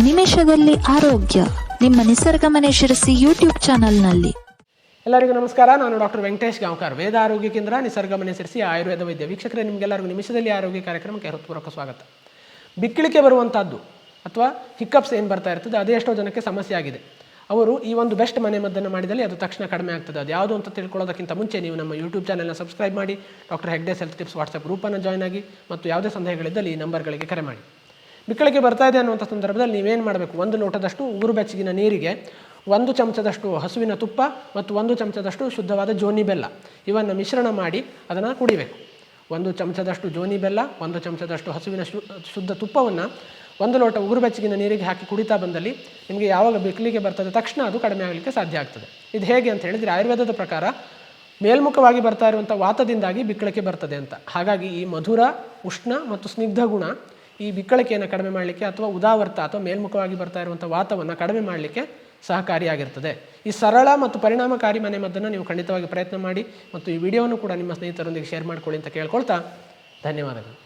ನಿಮಿಷದಲ್ಲಿ ಆರೋಗ್ಯ ನಿಮ್ಮ ನಿಸರ್ಗ ಮನೆ ಶಿರಸಿ ಯೂಟ್ಯೂಬ್ ಚಾನಲ್ನಲ್ಲಿ. ಎಲ್ಲರಿಗೂ ನಮಸ್ಕಾರ. ನಾನು ಡಾಕ್ಟರ್ ವೆಂಕಟೇಶ್ ಗಾಂವ್ಕರ್, ವೇದ ಆರೋಗ್ಯ ಕೇಂದ್ರ, ನಿಸರ್ಗ ಮನೆ ಶಿರಸಿ ಆಯುರ್ವೇದ ವೈದ್ಯ. ವೀಕ್ಷಕರೇ, ನಿಮಗೆಲ್ಲರಿಗೂ ನಿಮಿಷದಲ್ಲಿ ಆರೋಗ್ಯ ಕಾರ್ಯಕ್ರಮಕ್ಕೆ ಹೃತ್ಪೂರ್ವಕ ಸ್ವಾಗತ. ಬಿಕ್ಕಳಿಕೆ ಬರುವಂಥದ್ದು ಅಥವಾ ಹಿಕ್ಕಪ್ಸ್ ಏನು ಬರ್ತಾ ಇರ್ತದೆ, ಅದೇ ಎಷ್ಟೋ ಜನಕ್ಕೆ ಸಮಸ್ಯೆ ಆಗಿದೆ. ಅವರು ಈ ಒಂದು ಬೆಸ್ಟ್ ಮನೆ ಮದ್ದನ್ನು ಮಾಡಿದಲ್ಲಿ ಅದು ತಕ್ಷಣ ಕಡಿಮೆ ಆಗ್ತದೆ. ಅದು ಯಾವುದು ಅಂತ ತಿಳ್ಕೊಳ್ಳೋದಕ್ಕಿಂತ ಮುಂಚೆ ನೀವು ನಮ್ಮ ಯೂಟ್ಯೂಬ್ ಚಾನಲ್ನ ಸಬ್ಸ್ಕ್ರೈಬ್ ಮಾಡಿ, doctor Hegde's health tips WhatsApp ಗ್ರೂಪನ್ನು ಜಾಯ್ನ್ ಆಗಿ, ಮತ್ತು ಯಾವುದೇ ಸಂದೇಹಗಳಿದ್ದಲ್ಲಿ ಈ ನಂಬರ್ಗಳಿಗೆ ಕರೆ ಮಾಡಿ. ಬಿಕ್ಕಳಿಕೆ ಬರ್ತಾ ಇದೆ ಅನ್ನುವಂಥ ಸಂದರ್ಭದಲ್ಲಿ ನೀವೇನು ಮಾಡಬೇಕು, 1 ಲೋಟದಷ್ಟು ಉಗುರು ಬೆಚ್ಚಗಿನ ನೀರಿಗೆ 1 ಚಮಚದಷ್ಟು ಹಸುವಿನ ತುಪ್ಪ ಮತ್ತು 1 ಚಮಚದಷ್ಟು ಶುದ್ಧವಾದ ಜೋನಿ ಬೆಲ್ಲ ಇವನ್ನು ಮಿಶ್ರಣ ಮಾಡಿ ಅದನ್ನು ಕುಡಿಬೇಕು. 1 ಚಮಚದಷ್ಟು ಜೋನಿ ಬೆಲ್ಲ, 1 ಚಮಚದಷ್ಟು ಹಸುವಿನ ಶುದ್ಧ ತುಪ್ಪವನ್ನು 1 ಲೋಟ ಉಗುರು ಬೆಚ್ಚಗಿನ ನೀರಿಗೆ ಹಾಕಿ ಕುಡಿತಾ ಬಂದಲ್ಲಿ ನಿಮಗೆ ಯಾವಾಗ ಬಿಕ್ಕಳಿಕೆ ಬರ್ತದೆ ತಕ್ಷಣ ಅದು ಕಡಿಮೆ ಆಗಲಿಕ್ಕೆ ಸಾಧ್ಯ ಆಗ್ತದೆ. ಇದು ಹೇಗೆ ಅಂತ ಹೇಳಿದರೆ, ಆಯುರ್ವೇದದ ಪ್ರಕಾರ ಮೇಲ್ಮುಖವಾಗಿ ಬರ್ತಾ ಇರುವಂಥ ವಾತದಿಂದಾಗಿ ಬಿಕ್ಕಳಿಕೆ ಬರ್ತದೆ ಅಂತ. ಹಾಗಾಗಿ ಈ ಮಧುರ, ಉಷ್ಣ ಮತ್ತು ಸ್ನಿಗ್ಧ ಗುಣ ಈ ಬಿಕ್ಕಳಿಕೆಯನ್ನು ಕಡಿಮೆ ಮಾಡಲಿಕ್ಕೆ ಅಥವಾ ಉದಾವರ್ತ ಅಥವಾ ಮೇಲ್ಮುಖವಾಗಿ ಬರ್ತಾ ಇರುವಂಥ ವಾತವನ್ನು ಕಡಿಮೆ ಮಾಡಲಿಕ್ಕೆ ಸಹಕಾರಿಯಾಗಿರ್ತದೆ. ಈ ಸರಳ ಮತ್ತು ಪರಿಣಾಮಕಾರಿ ಮನೆ ಮದ್ದನ್ನು ನೀವು ಖಂಡಿತವಾಗಿ ಪ್ರಯತ್ನ ಮಾಡಿ, ಮತ್ತು ಈ ವಿಡಿಯೋವನ್ನು ಕೂಡ ನಿಮ್ಮ ಸ್ನೇಹಿತರೊಂದಿಗೆ ಶೇರ್ ಮಾಡ್ಕೊಳ್ಳಿ ಅಂತ ಕೇಳ್ಕೊಳ್ತಾ ಧನ್ಯವಾದಗಳು.